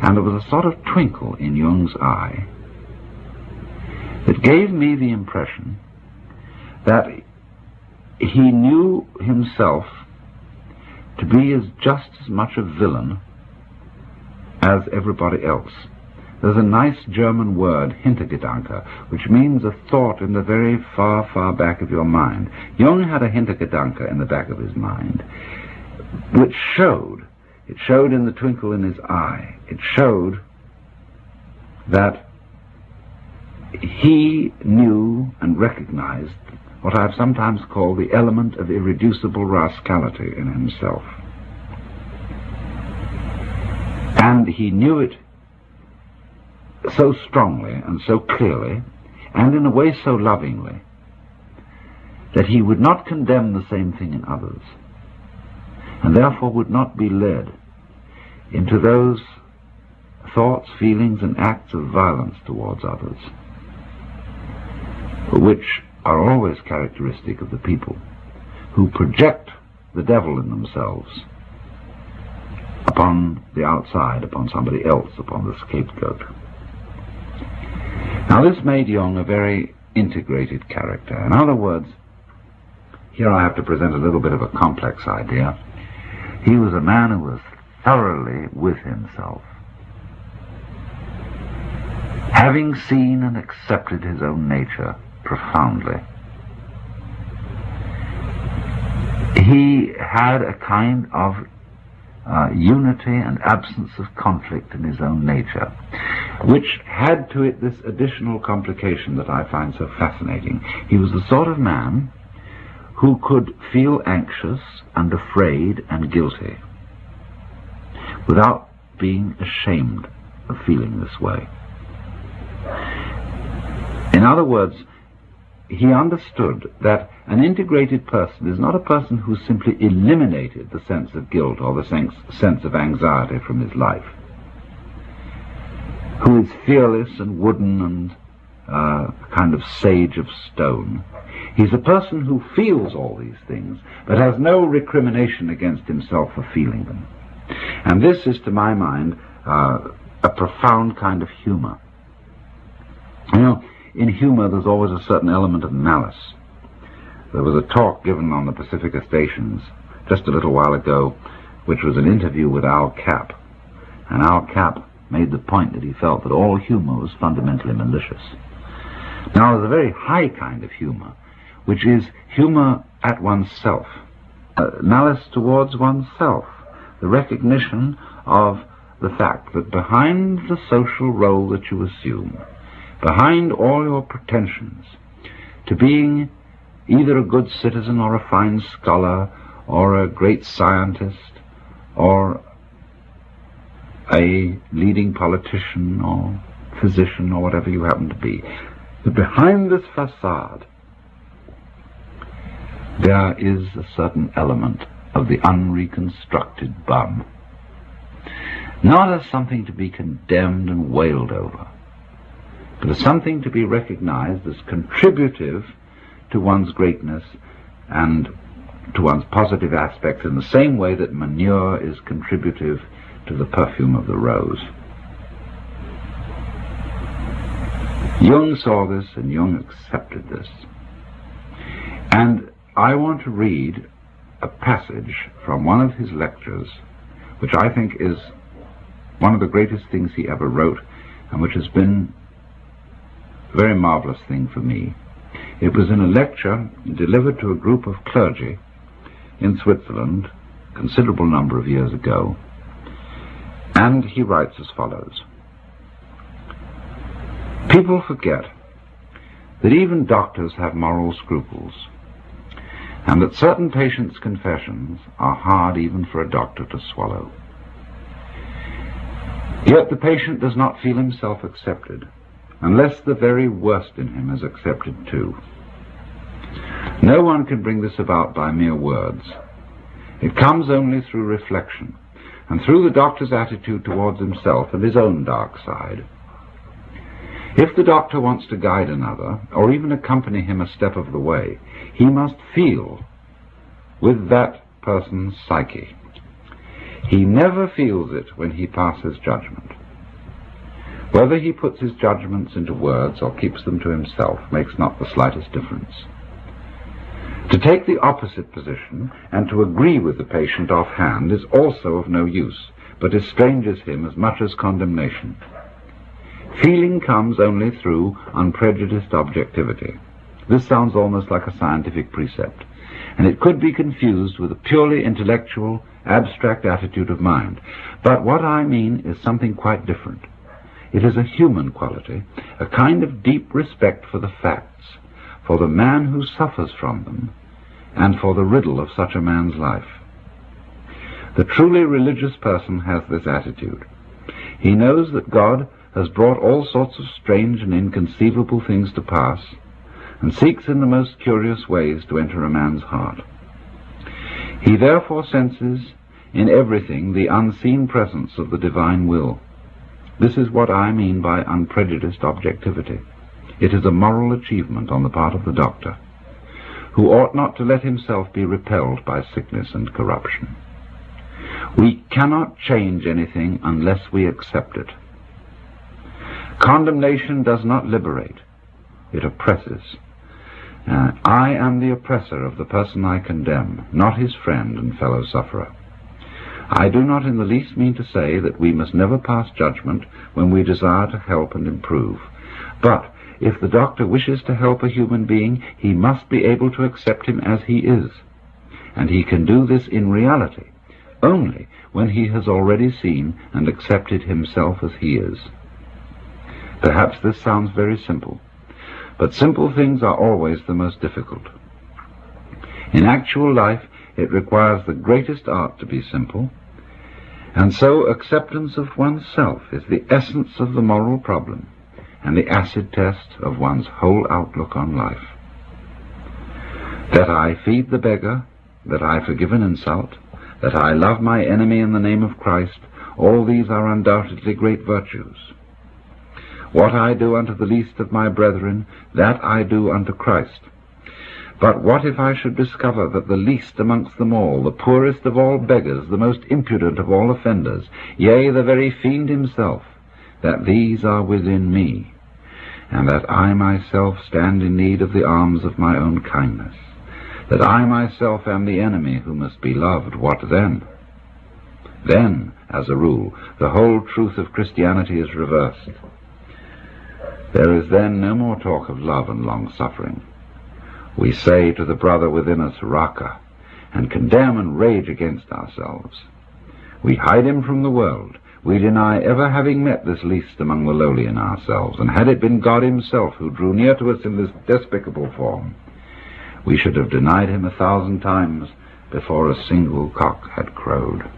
And there was a sort of twinkle in Jung's eye that gave me the impression that he knew himself to be just as much a villain as everybody else. There's a nice German word, Hintergedanke, which means a thought in the very far, far back of your mind. Jung had a Hintergedanke in the back of his mind, which showed. It showed in the twinkle in his eye. It showed that he knew and recognized what I've sometimes called the element of irreducible rascality in himself. And he knew it so strongly and so clearly, and in a way so lovingly, that he would not condemn the same thing in others, and therefore would not be led into those thoughts, feelings, and acts of violence towards others, which are always characteristic of the people who project the devil in themselves upon the outside, upon somebody else, upon the scapegoat. Now this made Jung a very integrated character. In other words, here I have to present a little bit of a complex idea. He was a man who was thoroughly with himself, having seen and accepted his own nature profoundly. He had a kind of unity and absence of conflict in his own nature, which had to it this additional complication that I find so fascinating. He was the sort of man who could feel anxious and afraid and guilty without being ashamed of feeling this way. In other words, he understood that an integrated person is not a person who simply eliminated the sense of guilt or the sense of anxiety from his life, who is fearless and wooden and a kind of sage of stone. He's a person who feels all these things, but has no recrimination against himself for feeling them. And this is, to my mind, a profound kind of humor. You know, in humor there's always a certain element of malice. There was a talk given on the Pacifica stations just a little while ago, which was an interview with Al Capp. And Al Capp made the point that he felt that all humor was fundamentally malicious. Now, there's a very high kind of humor, which is humor at oneself, malice towards oneself, the recognition of the fact that behind the social role that you assume, behind all your pretensions to being either a good citizen or a fine scholar or a great scientist or a leading politician or physician or whatever you happen to be, that behind this facade there is a certain element of the unreconstructed bum, not as something to be condemned and wailed over, but as something to be recognized as contributive to one's greatness and to one's positive aspects in the same way that manure is contributive to the perfume of the rose. Jung saw this and Jung accepted this. And I want to read a passage from one of his lectures, which I think is one of the greatest things he ever wrote, and which has been a very marvelous thing for me. It was in a lecture delivered to a group of clergy in Switzerland a considerable number of years ago, and he writes as follows: "People forget that even doctors have moral scruples, and that certain patients' confessions are hard even for a doctor to swallow. Yet the patient does not feel himself accepted, unless the very worst in him is accepted too. No one can bring this about by mere words. It comes only through reflection, and through the doctor's attitude towards himself and his own dark side. If the doctor wants to guide another, or even accompany him a step of the way, he must feel with that person's psyche. He never feels it when he passes judgment. Whether he puts his judgments into words or keeps them to himself makes not the slightest difference. To take the opposite position and to agree with the patient offhand is also of no use, but estranges him as much as condemnation. Feeling comes only through unprejudiced objectivity. This sounds almost like a scientific precept, and it could be confused with a purely intellectual, abstract attitude of mind. But what I mean is something quite different. It is a human quality, a kind of deep respect for the facts, for the man who suffers from them, and for the riddle of such a man's life. The truly religious person has this attitude. He knows that God has brought all sorts of strange and inconceivable things to pass, and seeks in the most curious ways to enter a man's heart. He therefore senses in everything the unseen presence of the divine will. This is what I mean by unprejudiced objectivity. It is a moral achievement on the part of the doctor, who ought not to let himself be repelled by sickness and corruption. We cannot change anything unless we accept it. Condemnation does not liberate, it oppresses. I am the oppressor of the person I condemn, not his friend and fellow sufferer. I do not in the least mean to say that we must never pass judgment when we desire to help and improve. But if the doctor wishes to help a human being, he must be able to accept him as he is. And he can do this in reality only when he has already seen and accepted himself as he is. Perhaps this sounds very simple, but simple things are always the most difficult. In actual life, it requires the greatest art to be simple, and so acceptance of oneself is the essence of the moral problem and the acid test of one's whole outlook on life. That I feed the beggar, that I forgive an insult, that I love my enemy in the name of Christ, all these are undoubtedly great virtues. What I do unto the least of my brethren, that I do unto Christ. But what if I should discover that the least amongst them all, the poorest of all beggars, the most impudent of all offenders, yea, the very fiend himself, that these are within me, and that I myself stand in need of the alms of my own kindness, that I myself am the enemy who must be loved, what then? Then, as a rule, the whole truth of Christianity is reversed. There is then no more talk of love and long-suffering. We say to the brother within us, Raka, and condemn and rage against ourselves. We hide him from the world. We deny ever having met this least among the lowly in ourselves, and had it been God himself who drew near to us in this despicable form, we should have denied him 1,000 times before a single cock had crowed.